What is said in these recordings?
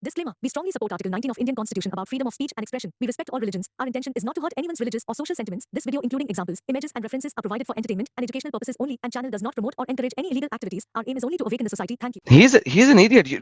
Disclaimer. We strongly support Article 19 of Indian Constitution about freedom of speech and expression. We respect all religions. Our intention is not to hurt anyone's religious or social sentiments. This video, including examples, images and references, are provided for entertainment and educational purposes only, and channel does not promote or encourage any illegal activities. Our aim is only to awaken the society. Thank you. He's an idiot. You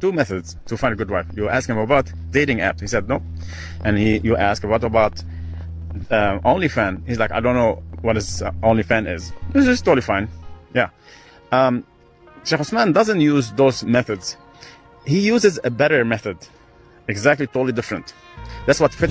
2 methods to find a good wife. You ask him about dating app. He said no. And you ask what about OnlyFans. He's like, I don't know what is OnlyFans is. It's just totally fine. Yeah. Sheikh Osman doesn't use those methods. He uses a better method. Exactly, totally different. That's what fit.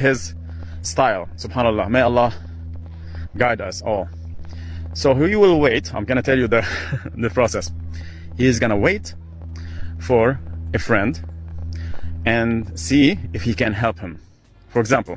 his style. Subhanallah. May Allah guide us all. So he will wait. I'm gonna tell you the process. He is gonna wait for a friend and see if he can help him. For example.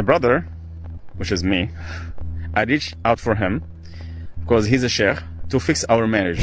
A brother, which is me, I reached out for him because he's a sheikh to fix our marriage.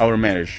Our marriage.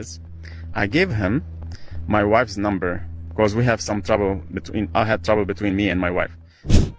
is I gave him my wife's number because we have some trouble I had trouble between me and my wife.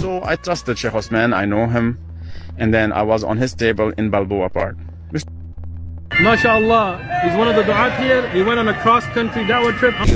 So I trusted Sheikh Osman. I know him, and then I was on his table in Balboa Park. MashaAllah, he's one of the du'at here. He went on a cross-country da'wah trip.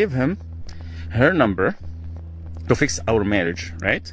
gave him her number to fix our marriage, right?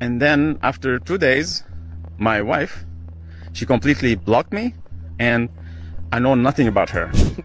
And then after 2 days, my wife, she completely blocked me and I know nothing about her.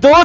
2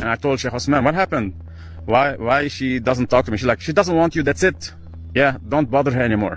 And I told Sheikh Osman, what happened? Why she doesn't talk to me? She's like, she doesn't want you, that's it. Yeah, don't bother her anymore.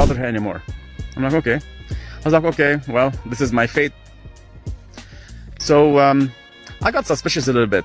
Bother her anymore. I'm like, okay. I was like, okay, well, this is my fate. So I got suspicious a little bit.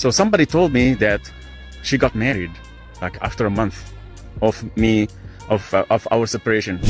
So somebody told me that she got married like after a month of our separation.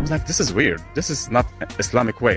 was like, this is weird. This is not Islamic way.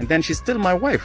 And then she's still my wife.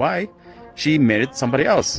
Why? She married somebody else.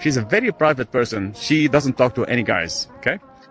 She's a very private person. She doesn't talk to any guys. Okay?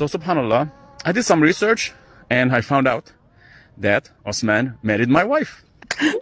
So subhanallah, I did some research and I found out that Osman married my wife.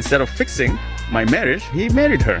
Instead of fixing my marriage, he married her.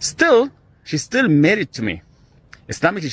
Still, she's still married to me. Islamically,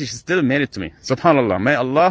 she's still married to me. Subhanallah, may Allah.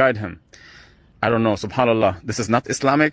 Guide him. I don't know, subhanallah, this is not Islamic.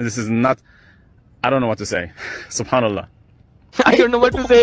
This is not, I don't know what to say. Subhanallah. I don't know what to say,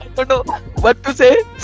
I don't know what to say,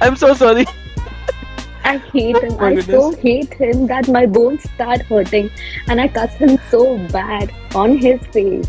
I'm so sorry. I hate him. my I goodness. so hate him that my bones start hurting, and I cuss him so bad on his face.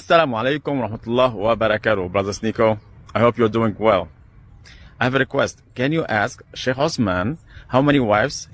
Assalamu alaikum wa rahmatullahi wa barakatuh. Brothers Nico, I hope you're doing well. I have a request. Can you ask Sheikh Osman how many wives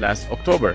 Last October.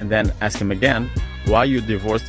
And then ask him again why you divorced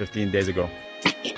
15 days ago.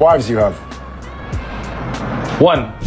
wives you have? One.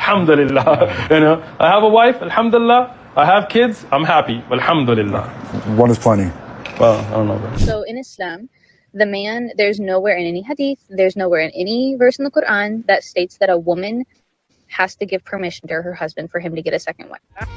Alhamdulillah. You know, I have a wife. Alhamdulillah. I have kids. I'm happy. Alhamdulillah. One is plenty. Well, I don't know. Bro. So in Islam, the man, there's nowhere in any hadith, there's nowhere in any verse in the Quran that states that a woman has to give permission to her husband for him to get a second wife.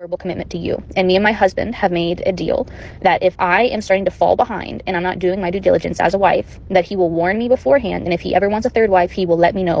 Verbal commitment to you. And me and my husband have made a deal that if I am starting to fall behind and I'm not doing my due diligence as a wife, that he will warn me beforehand, and if he ever wants a third wife, he will let me know.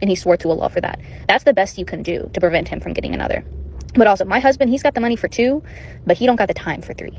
and he swore to Allah for that. That's the best you can do to prevent him from getting another. But also, my husband, he's got the money for 2, but he don't got the time for 3.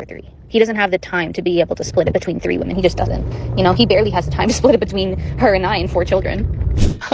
for 3. He doesn't have the time to be able to split it between 3 women. He just doesn't. You know, he barely has the time to split it between her and I and 4 children.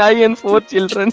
9 and 4 children।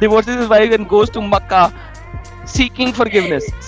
divorces his wife and goes to Makkah seeking forgiveness।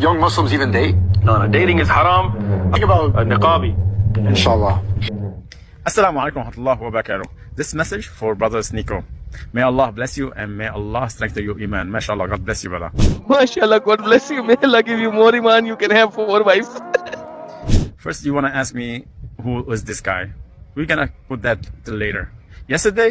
young Muslims even date? No, dating is haram. Think about Niqabi. inshallah. Assalamu alaikum wa rahmatullahi wa barakatuh. This message for brothers Nico. May Allah bless you and may Allah strengthen your iman. MashaAllah, God bless you, brother. MashaAllah, God bless you. May Allah give you more iman. You can have 4 wives. First, you want to ask me who is this guy? We're gonna put that till later. Yesterday,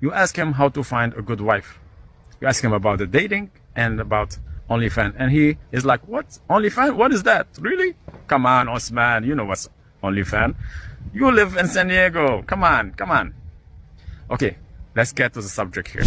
You ask him how to find a good wife. You ask him about the dating and about OnlyFans, and he is like, "What OnlyFans? What is that? Really? Come on, Osman. You know what's OnlyFans? You live in San Diego. Come on, come on." Okay, let's get to the subject here.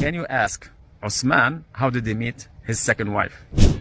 Can you ask Osman how did he meet his second wife?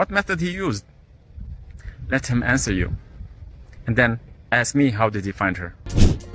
What method he used? Let him answer you. And then ask me how did he find her.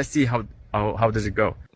Let's see how does it go.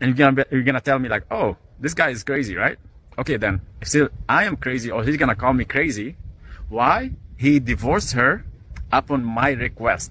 And you're gonna tell me like, oh, this guy is crazy, right? Okay, then if still I am crazy or he's gonna call me crazy, why he divorced her upon my request?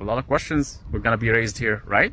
A lot of questions we're gonna be raised here, right?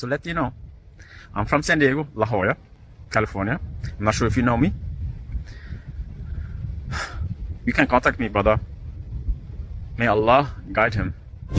So let you know, I'm from San Diego, La Jolla, California. I'm not sure if you know me. You can contact me, brother. May Allah guide him.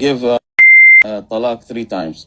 Give talaq 3 times.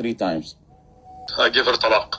3 times. I give her talaq.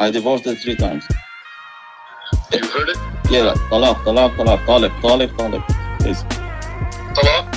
I divorced her 3 times. You heard it? Yeah, talaq. Please. Talaq.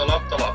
Talaq. Talaq.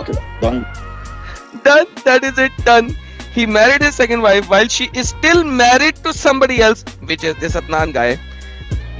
Okay, done. Done. That is it. Done. He married his second wife while she is still married to somebody else, which is this Adnan guy.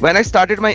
When I started my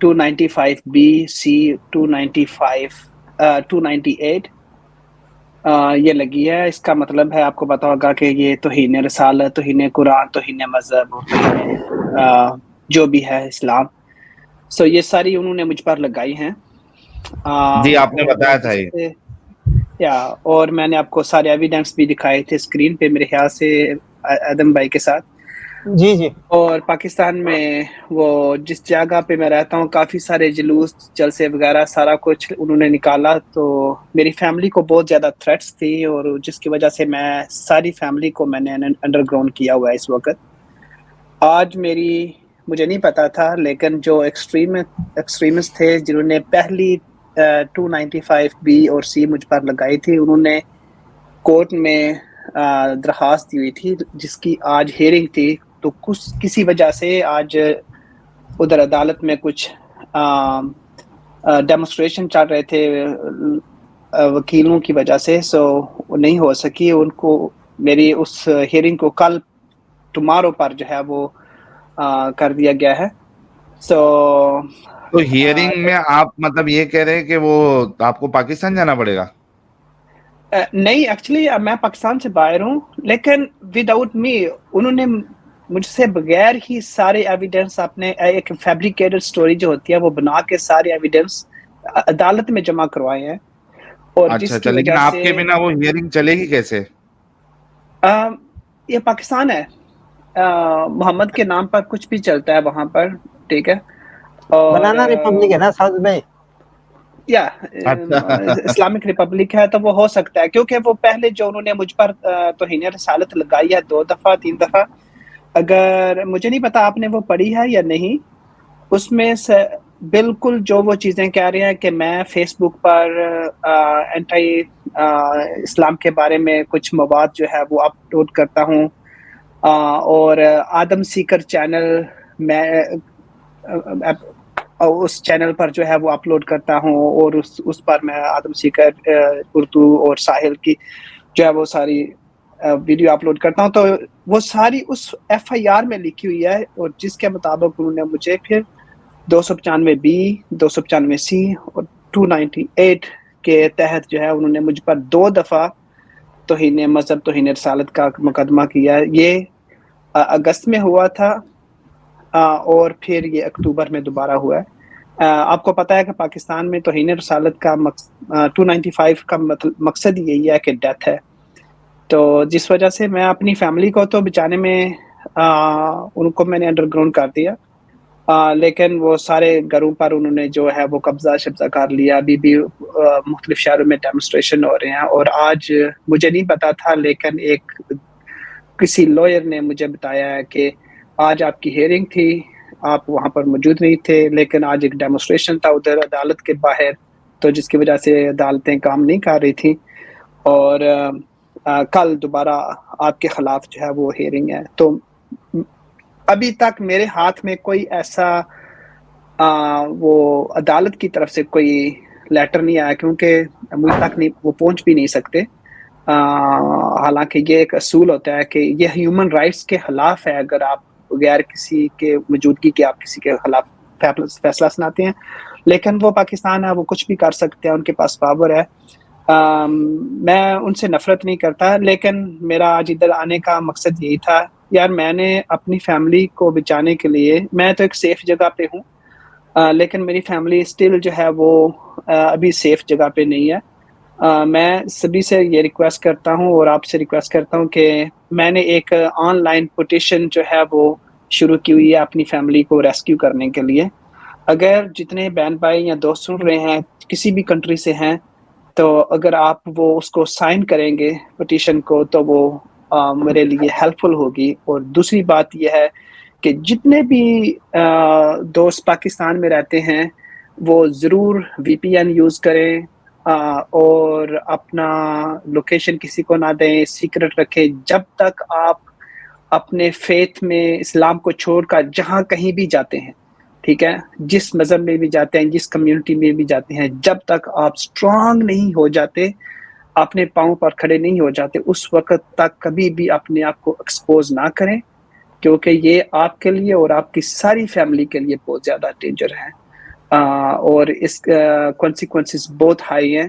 295B, C, 295, 298 یہ لگی ہے. اس کا مطلب ہے آپ کو پتا ہوگا کہ یہ توہین رسالت, توہین قرآن, توہین مذہب, جو بھی ہے اسلام. سو یہ ساری انہوں نے مجھ پر لگائی ہیں. جی آپ نے بتایا تھا یہ. اور میں نے آپ کو سارے ایویڈنس بھی دکھائے تھے اسکرین پہ میرے خیال سے آدم بھائی کے ساتھ. جی. اور پاکستان میں وہ جس جگہ پہ میں رہتا ہوں کافی سارے جلوس, جلسے وغیرہ سارا کچھ انہوں نے نکالا. تو میری فیملی کو بہت زیادہ تھریٹس تھی, اور جس کی وجہ سے میں ساری فیملی کو میں نے انڈر گراؤنڈ کیا ہوا ہے اس وقت. آج مجھے نہیں پتا تھا, لیکن جو ایکسٹریمسٹ تھے جنہوں نے پہلی 295B اور C مجھ پر لگائی تھی, انہوں نے کورٹ میں درخواست دی ہوئی تھی جس کی آج ہیئرنگ تھی. تو کسی وجہ سے آج ادھر عدالت میں کچھ ڈیمونسٹریشن چل رہے تھے وکیلوں کی وجہ سے, سو نہیں ہو سکی. ان کو میری اس ہیئرنگ کو کل ٹمارو پر جو ہے وہ کر دیا گیا ہے. تو ہیئرنگ میں آپ مطلب یہ کہہ رہے ہیں کہ وہ آپ کو پاکستان جانا پڑے گا؟ نہیں, ایکچولی میں پاکستان سے باہر ہوں, لیکن ود آؤٹ می انہوں نے مجھ سے بغیر ہی سارے ایویڈنس اپنے ایک فیبریکیٹڈ سٹوری جو ہوتی ہے وہ بنا کے سارے ایویڈنس عدالت میں جمع کروائے ہیں. اور اچھا, لیکن آپ کے بنا وہ ہیئرنگ چلے گی کیسے؟ یہ پاکستان ہے, محمد کے نام پر کچھ بھی چلتا ہے وہاں پر, ٹھیک ہے. بنانا ریپبلک ہے نا ساؤتھ میں, یا اسلامک ریپبلک ہے, تو وہ ہو سکتا ہے کیونکہ وہ پہلے جو انہوں نے مجھ پر توہین رسالت لگائی ہے 2 دفعہ 3 دفعہ, اگر مجھے نہیں پتا آپ نے وہ پڑھی ہے یا نہیں, اس میں سے بالکل جو وہ چیزیں کہہ رہے ہیں کہ میں فیس بک پر اینٹی اسلام کے بارے میں کچھ مواد جو ہے وہ اپلوڈ کرتا ہوں, اور آدم سیکر چینل میں اس چینل پر جو ہے وہ اپلوڈ کرتا ہوں, اور اس پر میں آدم سیکر اردو اور ساحل کی جو ہے وہ ساری ویڈیو اپلوڈ کرتا ہوں. تو وہ ساری اس FIR میں لکھی ہوئی ہے, اور جس کے مطابق انہوں نے مجھے پھر 295B 295C اور 298 کے تحت جو ہے انہوں نے مجھ پر 2 دفعہ توہین مذہب توہین رسالت کا مقدمہ کیا. یہ اگست میں ہوا تھا, اور پھر یہ اکتوبر میں دوبارہ ہوا ہے. آپ کو پتا ہے کہ پاکستان میں توہین رسالت کا 295 کا مقصد یہی ہے کہ ڈیتھ ہے. تو جس وجہ سے میں اپنی فیملی کو تو بچانے میں ان کو میں نے انڈر گراؤنڈ کر دیا, لیکن وہ سارے گھروں پر انہوں نے جو ہے وہ قبضہ شبضہ کر لیا. ابھی بھی مختلف شہروں میں ڈیمونسٹریشن ہو رہے ہیں. اور آج مجھے نہیں پتا تھا, لیکن کسی لوئر نے مجھے بتایا ہے کہ آج آپ کی ہیئرنگ تھی, آپ وہاں پر موجود نہیں تھے, لیکن آج ایک ڈیمونسٹریشن تھا ادھر عدالت کے باہر, تو جس کی وجہ سے عدالتیں کام نہیں کر رہی تھی, اور کل دوبارہ آپ کے خلاف جو ہے وہ ہیئرنگ ہے. تو ابھی تک میرے ہاتھ میں کوئی ایسا وہ عدالت کی طرف سے کوئی لیٹر نہیں آیا, کیونکہ مجھ تک نہیں وہ پہنچ بھی نہیں سکتے. حالانکہ یہ ایک اصول ہوتا ہے کہ یہ ہیومن رائٹس کے خلاف ہے اگر آپ بغیر کسی کے موجودگی کے آپ کسی کے خلاف فیصلہ سناتے ہیں. لیکن وہ پاکستان ہے, وہ کچھ بھی کر سکتے ہیں, ان کے پاس پاور ہے. میں ان سے نفرت نہیں کرتا, لیکن میرا آج ادھر آنے کا مقصد یہی تھا. یار میں نے اپنی فیملی کو بچانے کے لیے, میں تو ایک سیف جگہ پہ ہوں, لیکن میری فیملی اسٹل جو ہے وہ ابھی سیف جگہ پہ نہیں ہے. میں سبھی سے یہ ریکویسٹ کرتا ہوں, اور آپ سے ریکویسٹ کرتا ہوں کہ میں نے ایک آن لائن پٹیشن جو ہے وہ شروع کی ہوئی ہے اپنی فیملی کو ریسکیو کرنے کے لیے. اگر جتنے بہن بھائی یا دوست سن رہے ہیں کسی بھی کنٹری سے ہیں, تو اگر آپ وہ اس کو سائن کریں گے پٹیشن کو, تو وہ میرے لیے ہیلپ فل ہوگی. اور دوسری بات یہ ہے کہ جتنے بھی دوست پاکستان میں رہتے ہیں وہ ضرور VPN یوز کریں, اور اپنا لوکیشن کسی کو نہ دیں, سیکرٹ رکھیں جب تک آپ اپنے فیتھ میں اسلام کو چھوڑ کر جہاں کہیں بھی جاتے ہیں, ٹھیک ہے, جس مذہب میں بھی جاتے ہیں, جس کمیونٹی میں بھی جاتے ہیں, جب تک آپ اسٹرانگ نہیں ہو جاتے, اپنے پاؤں پر کھڑے نہیں ہو جاتے, اس وقت تک کبھی بھی اپنے آپ کو ایکسپوز نہ کریں, کیونکہ یہ آپ کے لیے اور آپ کی ساری فیملی کے لیے بہت زیادہ ڈینجر ہے. اور اس کانسیکوینسز بہت ہائی ہیں.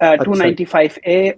295A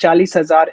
40,000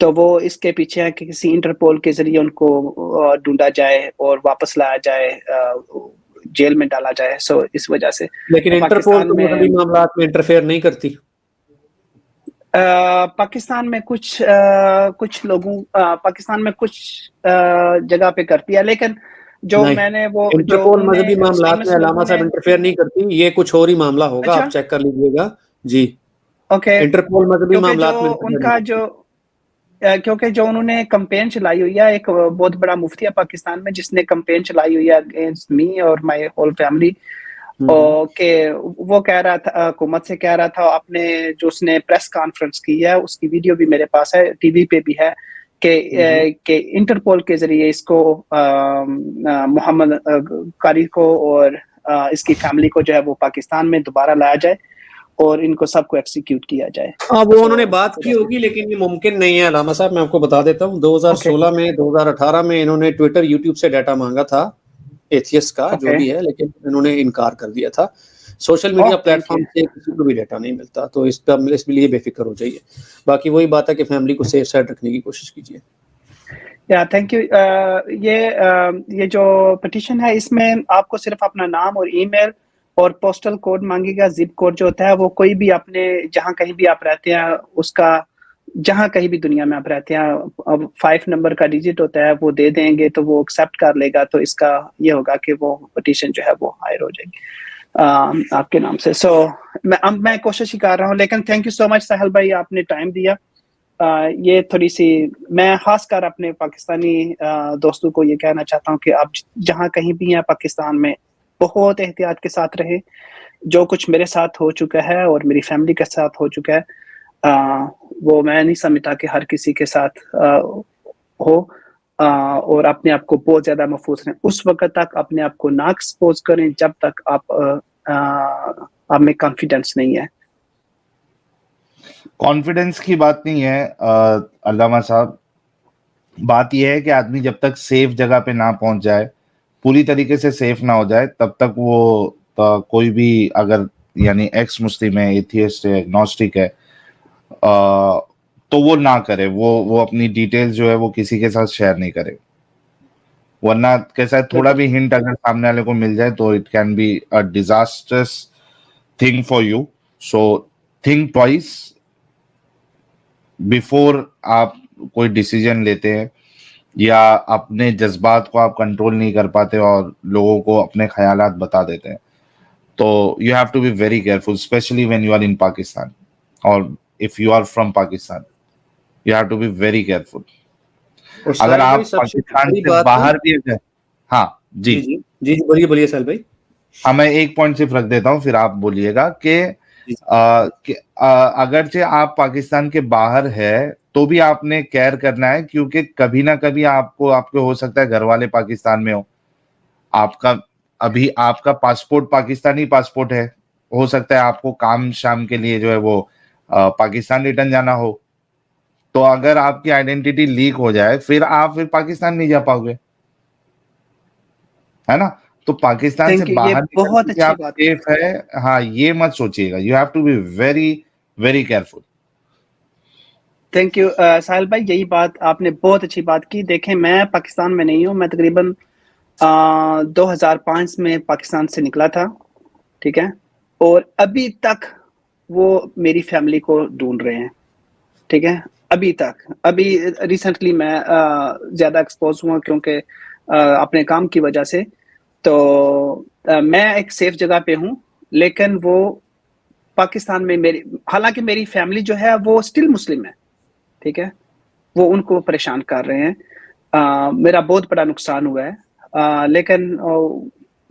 تو وہ اس کے پیچھے ہے کہ کسی انٹرپول کے ذریعے ان کو ڈھونڈا جائے اور واپس لایا جائے, جیل میں ڈالا جائے. سو اس وجہ سے لیکن انٹرپول تو مذہبی معاملات میں انٹرفیئر نہیں کرتی. پاکستان میں کچھ لوگوں پاکستان میں کچھ جگہ پہ کرتی ہے, لیکن جو میں نے وہ انٹرپول مذہبی معاملات میں علامہ صاحب انٹرفیئر نہیں کرتی, یہ کچھ اور ہی معاملہ ہوگا, آپ چیک کر لیجیے گا جی. اوکے, انٹرپول مذہبی معاملات میں ان کا جو کیونکہ جو انہوں نے کمپین چلائی ہوئی ہے, ایک بہت بڑا مفتی ہے پاکستان میں جس نے کمپین چلائی ہوئی ہے اگینسٹ می اور مائی ہول فیملی, کہ وہ کہہ رہا تھا, حکومت سے کہہ رہا تھا, اپنے جو اس نے پریس کانفرنس کی ہے اس کی ویڈیو بھی میرے پاس ہے, ٹی وی پہ بھی ہے, کہ انٹرپول کے ذریعے اس کو محمد قاری کو اور اس کی فیملی کو جو ہے وہ پاکستان میں دوبارہ لایا جائے اور ان کو سب کو ایکسیکیوٹ کیا جائے. وہ انہوں نے بات کی ہوگی لیکن یہ ممکن نہیں ہے علامہ صاحب. میں آپ کو بتا دیتا ہوں 2016 میں 2018 میں انہوں نے ٹویٹر یوٹیوب سے ڈیٹا مانگا تھا ایتھیس کا جو بھی ہے, لیکن انہوں نے انکار کر دیا تھا. سوشل میڈیا پلیٹ فارم سے کسی کو بھی ڈیٹا نہیں ملتا, تو اس لیے بے فکر ہو جائیے. باقی وہی بات ہے کہ فیملی کو سیف سائڈ رکھنے کی کوشش کیجیے. Thank you. یہ جو پٹیشن ہے اس میں آپ کو صرف اپنا نام اور ای میل اور پوسٹل کوڈ مانگے گا. زپ کوڈ جو ہوتا ہے وہ کوئی بھی اپنے جہاں کہیں بھی آپ رہتے ہیں اس کا, جہاں کہیں بھی دنیا میں آپ رہتے ہیں, اب 5 نمبر کا ڈیجٹ ہوتا ہے, وہ دے دیں گے تو وہ ایکسیپٹ کر لے گا. تو اس کا یہ ہوگا کہ وہ پٹیشن جو ہے وہ ہائر ہو جائے گی آپ کے نام سے. سو میں کوشش ہی کر رہا ہوں, لیکن تھینک یو سو مچ ساحل بھائی, آپ نے ٹائم دیا. یہ تھوڑی سی میں خاص کر اپنے پاکستانی دوستوں کو یہ کہنا چاہتا ہوں کہ آپ جہاں کہیں بھی ہیں پاکستان میں بہت احتیاط کے ساتھ رہے. جو کچھ میرے ساتھ ہو چکا ہے اور میری فیملی کے ساتھ ہو چکا ہے وہ میں نہیں سمجھتا کہ ہر کسی کے ساتھ ہو, اور اپنے آپ کو بہت زیادہ محفوظ رہیں. اس وقت تک اپنے آپ کو نہ ایکسپوز کریں جب تک آپ میں کانفیڈنس نہیں ہے. کانفیڈنس کی بات نہیں ہے علامہ صاحب, بات یہ ہے کہ آدمی جب تک سیف جگہ پہ نہ پہنچ جائے, پوری طریقے سے سیف نہ ہو جائے, تب تک وہ کوئی بھی اگر یعنی ایکس مسلم ہے, ایتھیسٹ ہے, ایگنوسٹک ہے, تو وہ نہ کرے, وہ اپنی ڈیٹیل جو ہے وہ کسی کے ساتھ شیئر نہیں کرے. ورنہ کیسا ہے, تھوڑا بھی ہنٹ اگر سامنے والے کو مل جائے تو it can be a disastrous thing for you. So think twice before آپ کوئی ڈیسیجن لیتے ہیں, یا اپنے جذبات کو آپ کنٹرول نہیں کر پاتے اور لوگوں کو اپنے خیالات بتا دیتے ہیں. تو you have to be very careful, especially when you are in Pakistan, or if you are from Pakistan you have to be very careful. اگر آپ پاکستان سے باہر بھی, ہاں جی جی بولیے سہیل بھائی. ہاں میں ایک پوائنٹ صرف رکھ دیتا ہوں, پھر آپ بولیے گا کہ اگرچہ آپ پاکستان کے باہر ہے تو بھی آپ نے کیئر کرنا ہے, کیونکہ کبھی نہ کبھی آپ کے ہو سکتا ہے گھر والے پاکستان میں ہو, آپ کا پاسپورٹ پاکستانی پاسپورٹ ہے, ہو سکتا ہے آپ کو کام شام کے لیے جو ہے وہ پاکستان ریٹرن جانا ہو, تو اگر آپ کی آئیڈینٹی لیک ہو جائے پھر پاکستان نہیں جا پاؤ گے, ہے نا. تو پاکستان سے باہر بہت اچھی بات سیف ہے, ہاں یہ مت سوچیے گا, you have to be very very careful. Thank you Sahil بھائی, یہی بات آپ نے بہت اچھی بات کی. دیکھیں میں پاکستان میں نہیں ہوں, میں تقریباً 2005 میں پاکستان سے نکلا تھا, ٹھیک ہے, اور ابھی تک وہ میری فیملی کو ڈھونڈ رہے ہیں, ٹھیک ہے, ابھی تک. ابھی ریسنٹلی میں زیادہ ایکسپوز ہوا کیونکہ اپنے کام کی وجہ سے, تو میں ایک سیف جگہ پہ ہوں, لیکن وہ پاکستان میں حالانکہ میری فیملی جو ہے وہ اسٹل مسلم ہے, ٹھیک ہے, وہ ان کو پریشان کر رہے ہیں. میرا بہت بڑا نقصان ہوا ہے, لیکن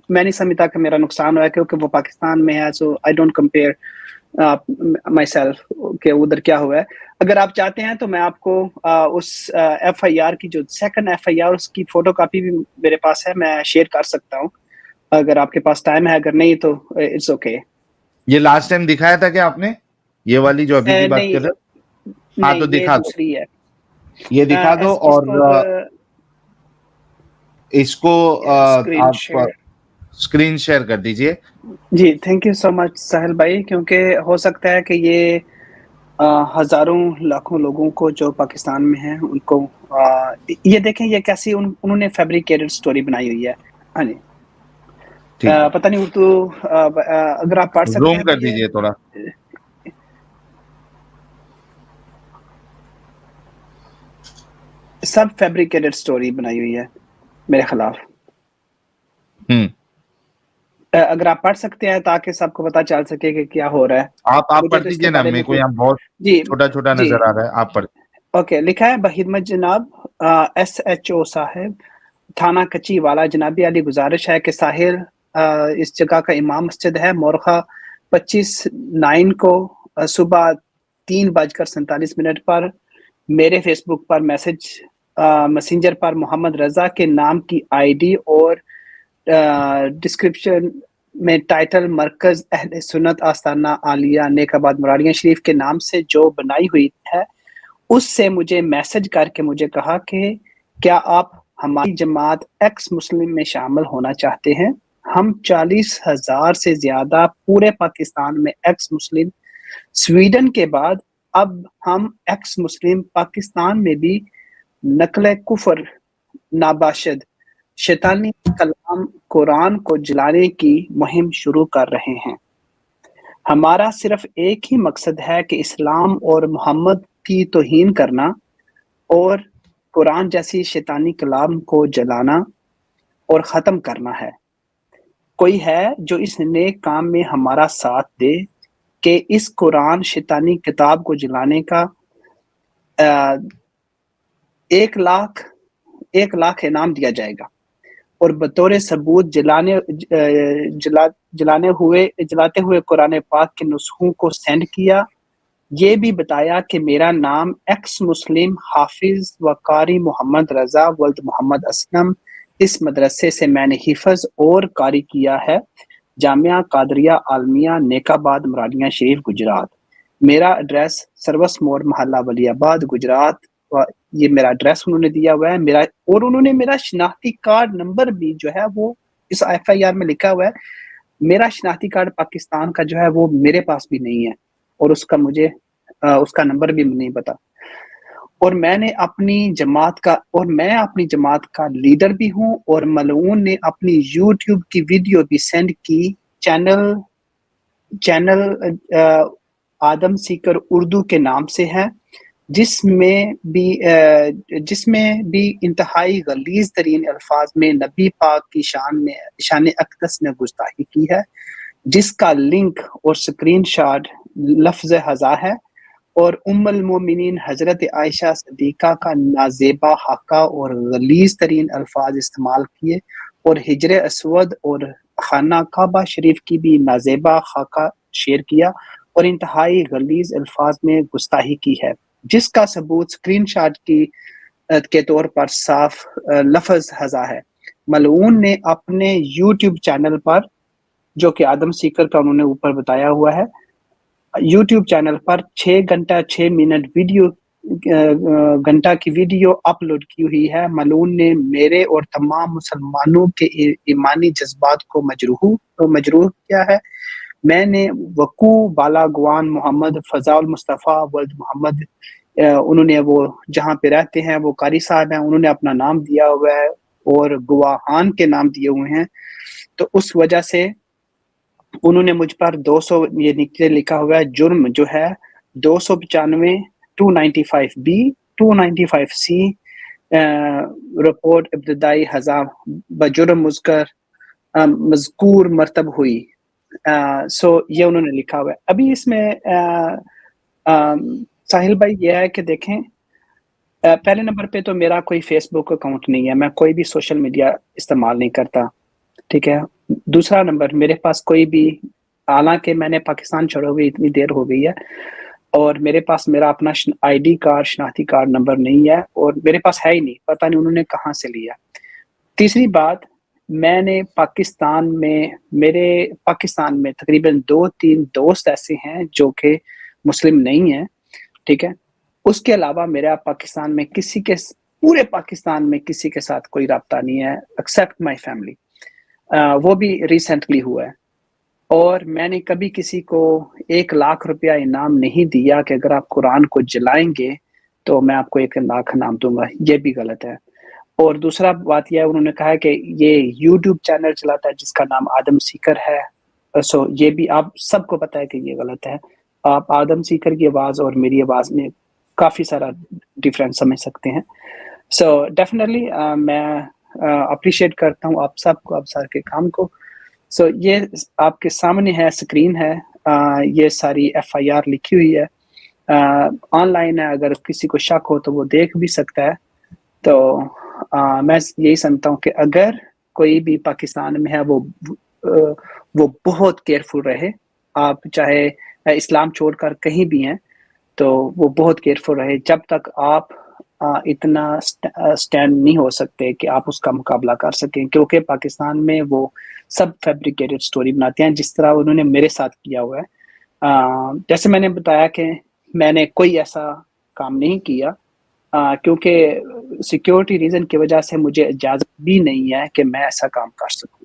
میں نہیں سمجھتا کہ میرا نقصان ہوا ہے کیونکہ وہ پاکستان میں ہے. So I don't compare myself کہ ادھر کیا ہوا ہے. اگر آپ چاہتے ہیں تو میں آپ کو اس ایف آئی آر کی جو سیکنڈ ایف آئی آر اس کی فوٹو کاپی بھی میرے پاس ہے, میں شیئر کر سکتا ہوں اگر آپ کے پاس ٹائم ہے, اگر نہیں تو اٹس اوکے. یہ لاسٹ ٹائم دکھایا تھا کیا آپ نے, یہ والی جو ابھی کی بات کر رہے ہیں؟ ہاں تو دکھا دو, یہ دکھا دو, اور اس کو آپ اسکرین شیئر کر دیجئے. جی تھینک یو سو مچ ساحل بھائی, کیونکہ ہو سکتا ہے کہ یہ ہزاروں لاکھوں لوگوں کو جو پاکستان میں ہیں ان کو یہ دیکھیں یہ کیسی انہوں نے فیبریکیٹڈ سٹوری بنائی ہوئی ہے. ہاں جی پتہ نہیں اردو اگر آپ پڑھ سکتے ہیں زوم کر دیجئے تھوڑا. سب فیبریکیٹڈ سٹوری بنائی ہوئی ہے میرے خلاف. اگر آپ پڑھ سکتے ہیں تاکہ سب کو پتہ چل سکے کہ کیا ہو رہا ہے. آپ پڑھ دیجئے نا, میرے کو یہاں بہت چھوٹا چھوٹا نظر آ رہا ہے, آپ پڑھ. اوکے, لکھا ہے بخدمت جناب SHO صاحب تھانہ کچی والا, جنابی علی گزارش ہے کہ ساحل اس جگہ کا امام مسجد ہے, مورخہ 25/9 کو صبح 3:47 پر میرے فیس بک پر میسنجر پر محمد رضا کے نام کی ID اور ڈسکرپشن میں ٹائٹل مرکز اہل سنت آستانہ عالیہ نیک آباد مراڑیاں شریف کے نام سے جو بنائی ہوئی ہے, اس سے مجھے میسج کر کے مجھے کہا کہ کیا آپ ہماری جماعت ایکس مسلم میں شامل ہونا چاہتے ہیں. ہم 40,000 سے زیادہ پورے پاکستان میں ایکس مسلم, سویڈن کے بعد اب ہم ایکس مسلم پاکستان میں بھی نقل کفر, ناباشد, شیطانی کلام قرآن کو جلانے کی مہم شروع کر رہے ہیں. ہمارا صرف ایک ہی مقصد ہے کہ اسلام اور محمد کی توہین کرنا اور قرآن جیسی شیطانی کلام کو جلانا اور ختم کرنا ہے. کوئی ہے جو اس نیک کام میں ہمارا ساتھ دے کہ اس قرآن شیطانی کتاب کو جلانے کا 1 لاکھ انعام دیا جائے گا, اور بطور ثبوت جلاتے ہوئے قرآن پاک کے نسخوں کو سینڈ کیا. یہ بھی بتایا کہ میرا نام ایکس مسلم حافظ و قاری محمد رضا ولد محمد اسلم, اس مدرسے سے میں نے حفظ اور قاری کیا ہے, جامعہ قادریہ عالمیہ نیک آباد مراڑیاں شریف گجرات. میرا ایڈریس سروس موڑ محلہ ولی آباد گجرات, یہ میرا ایڈریس انہوں نے دیا ہوا ہے. اور انہوں نے میرا شناختی کارڈ نمبر بھی جو ہے وہ اس FIR میں لکھا ہوا ہے. میرا شناختی کارڈ پاکستان کا جو ہے وہ میرے پاس بھی نہیں ہے, اور اس کا مجھے اس کا نمبر بھی نہیں پتا. اور میں اپنی جماعت کا لیڈر بھی ہوں, اور ملعون نے اپنی YouTube کی ویڈیو بھی سینڈ کی. چینل آدم سیکر اردو کے نام سے ہے, جس میں بھی انتہائی غلیظ ترین الفاظ میں نبی پاک کی شان اقدس میں گستاخی کی ہے, جس کا لنک اور سکرین شاٹ لفظ ہزا ہے, اور ام المومنین حضرت عائشہ صدیقہ کا نازیبا حقہ اور غلیظ ترین الفاظ استعمال کیے, اور حجر اسود اور خانہ کعبہ شریف کی بھی نازیبا خاکہ شیئر کیا, اور انتہائی غلیظ الفاظ میں گستاخی کی ہے, جس کا ثبوت سکرین شاٹ کے طور پر صاف لفظ ہزا ہے. ملعون نے اپنے YouTube چینل پر, جو کہ آدم سیکر کا انہوں نے اوپر بتایا ہوا ہے, YouTube چینل پر 6 گھنٹہ 6 منٹ گھنٹہ کی ویڈیو اپلوڈ کی ہوئی ہے. ملعون نے میرے اور تمام مسلمانوں کے ایمانی جذبات کو مجروح کیا ہے. میں نے وقوع بالا گوان محمد فضاء المصطفیٰ ولد محمد, انہوں نے وہ جہاں پہ رہتے ہیں وہ قاری صاحب ہیں, انہوں نے اپنا نام دیا ہوا ہے اور گواہان کے نام دیے ہوئے ہیں, تو اس وجہ سے انہوں نے مجھ پر 200 یہ نیچے لکھا ہوا ہے جرم جو ہے 295 295B 295C رپورٹ ابتدائی ہزا بجرم مذکور مرتب ہوئی. سو یہ انہوں نے لکھا ہوا ہے. ابھی اس میں ساحل بھائی یہ ہے کہ دیکھیں, پہلے نمبر پہ تو میرا کوئی فیس بک اکاؤنٹ نہیں ہے, میں کوئی بھی سوشل میڈیا استعمال نہیں کرتا, ٹھیک ہے. دوسرا نمبر, میرے پاس کوئی بھی, حالانکہ میں نے پاکستان چھوڑے ہوئے اتنی دیر ہو گئی ہے, اور میرے پاس میرا اپنا ID کارڈ شناختی کارڈ نمبر نہیں ہے, اور میرے پاس ہے ہی نہیں, پتہ نہیں انہوں نے کہاں سے لیا. تیسری بات, میں نے پاکستان میں تقریباً 2-3 دوست ایسے ہیں جو کہ مسلم نہیں ہیں, ٹھیک ہے. اس کے علاوہ میرا پاکستان میں پورے پاکستان میں کسی کے ساتھ کوئی رابطہ نہیں ہے ایکسیپٹ مائی فیملی. وہ بھی ریسنٹلی ہوا ہے, اور میں نے کبھی کسی کو 1 لاکھ روپیہ انعام نہیں دیا کہ اگر آپ قرآن کو جلائیں گے تو میں آپ کو 1 لاکھ انعام دوں گا، یہ بھی غلط ہے۔ اور دوسرا بات یہ ہے، انہوں نے کہا کہ یہ یوٹیوب چینل چلاتا ہے جس کا نام آدم سیکر ہے، سو یہ بھی آپ سب کو پتہ ہے کہ یہ غلط ہے۔ آپ آدم سیکر کی آواز اور میری آواز میں کافی سارا ڈفرینس سمجھ سکتے ہیں۔ سو ڈیفینیٹلی میں اپریشیٹ کرتا ہوں آپ سب کو، آپ سر کے کام کو۔ سو یہ آپ کے سامنے ہے، اسکرین ہے، یہ ساری FIR لکھی ہوئی ہے، آن لائن ہے، اگر کسی کو شک ہو تو وہ دیکھ بھی سکتا ہے۔ تو میں یہی سمجھتا ہوں کہ اگر کوئی بھی پاکستان میں ہے وہ بہت کیئرفل رہے، آپ چاہے اسلام چھوڑ کر کہیں بھی ہیں تو وہ بہت کیئرفل رہے جب تک آپ اتنا سٹینڈ نہیں ہو سکتے کہ آپ اس کا مقابلہ کر سکیں، کیونکہ پاکستان میں وہ سب فیبریکیٹڈ سٹوری بناتے ہیں جس طرح انہوں نے میرے ساتھ کیا ہوا ہے۔ جیسے میں نے بتایا کہ میں نے کوئی ایسا کام نہیں کیا کیونکہ سیکیورٹی ریزن کی وجہ سے مجھے اجازت بھی نہیں ہے کہ میں ایسا کام کر سکوں۔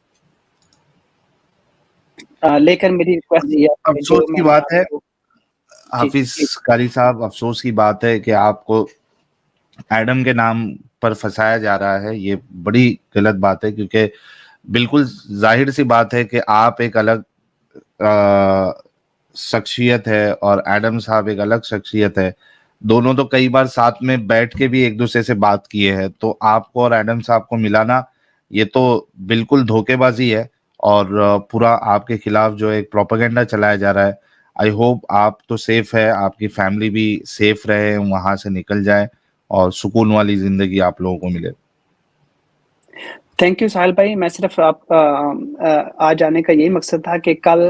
لیکن میری ریکویسٹ یہ ہے، افسوس کی بات ہے حافظ قاری صاحب، افسوس کی بات ہے کہ آپ کو ایڈم کے نام پر پھنسایا جا رہا ہے۔ یہ بڑی غلط بات ہے، کیونکہ بالکل ظاہر سی بات ہے کہ آپ ایک الگ شخصیت ہے اور ایڈم صاحب ایک الگ شخصیت ہے، دونوں تو کئی بار ساتھ میں بیٹھ کے بھی ایک دوسرے سے بات کیے ہیں، تو آپ کو اور ایڈم صاحب کو ملانا یہ تو بالکل دھوکے بازی ہے اور پورا آپ کے خلاف جو ایک پروپیگنڈا چلایا جا رہا ہے۔ آئی ہوپ آپ تو سیف ہے، آپ کی فیملی بھی سیف رہے، وہاں سے نکل جائے اور سکون والی زندگی آپ لوگوں کو ملے۔ تھینک یو ساحل بھائی، میں صرف آپ آ جانے کا یہی مقصد تھا کہ کل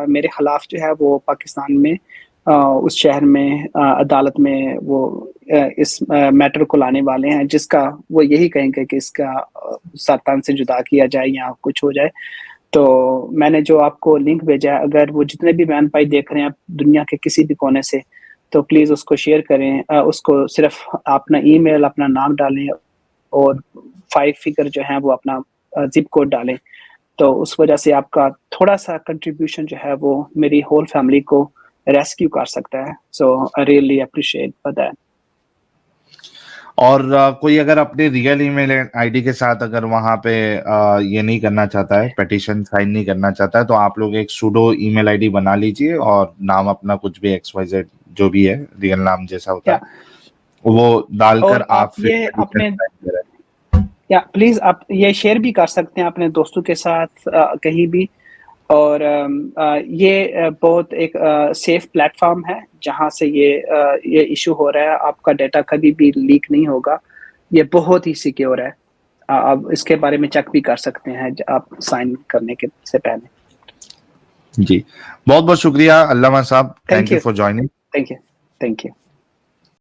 میرے خلاف جو ہے وہ پاکستان میں اس شہر میں عدالت میں وہ اس میٹر کو لانے والے ہیں جس کا وہ یہی کہیں گے کہ اس کا سرطان سے جدا کیا جائے یا کچھ ہو جائے۔ تو میں نے جو آپ کو لنک بھیجا ہے، اگر وہ جتنے بھی بہن بھائی دیکھ رہے ہیں دنیا کے کسی بھی کونے سے، تو پلیز اس کو شیئر کریں، اس کو صرف اپنا ای میل، اپنا نام ڈالیں اور 5 فگر جو ہیں وہ اپنا زپ کوڈ ڈالیں، تو اس وجہ سے آپ کا تھوڑا سا کنٹریبیوشن جو ہے وہ میری ہول فیملی کو ریسکیو کر سکتا ہے۔ So I really appreciate for that. اور کوئی اگر اپنے real E mile I D کے ساتھ اگر وہاں پہ یہ نہیں کرنا چاہتا ہے، پیٹیشن سائن نہیں کرنا چاہتا ہے، تو آپ لوگ ایک pseudo E mile I D بنا لیجئے اور نام اپنا کچھ بھی XYZ جو بھی ہے، ریئل نام جیسا ہوتا ہے وہ ڈال کر آپ یہ اپنے پلیز آپ یہ شیئر بھی کر سکتے ہیں اپنے دوستوں کے ساتھ کہیں بھی، اور یہ بہت ایک سیف پلیٹ فارم ہے جہاں سے یہ ایشو ہو رہا ہے، آپ کا ڈیٹا کبھی بھی لیک نہیں ہوگا، یہ بہت ہی سیکیور ہے، آپ اس کے بارے میں چیک بھی کر سکتے ہیں آپ سائن کرنے کے سے پہلے۔ جی بہت بہت شکریہ علامہ صاحب، thank you for joining. Thank you.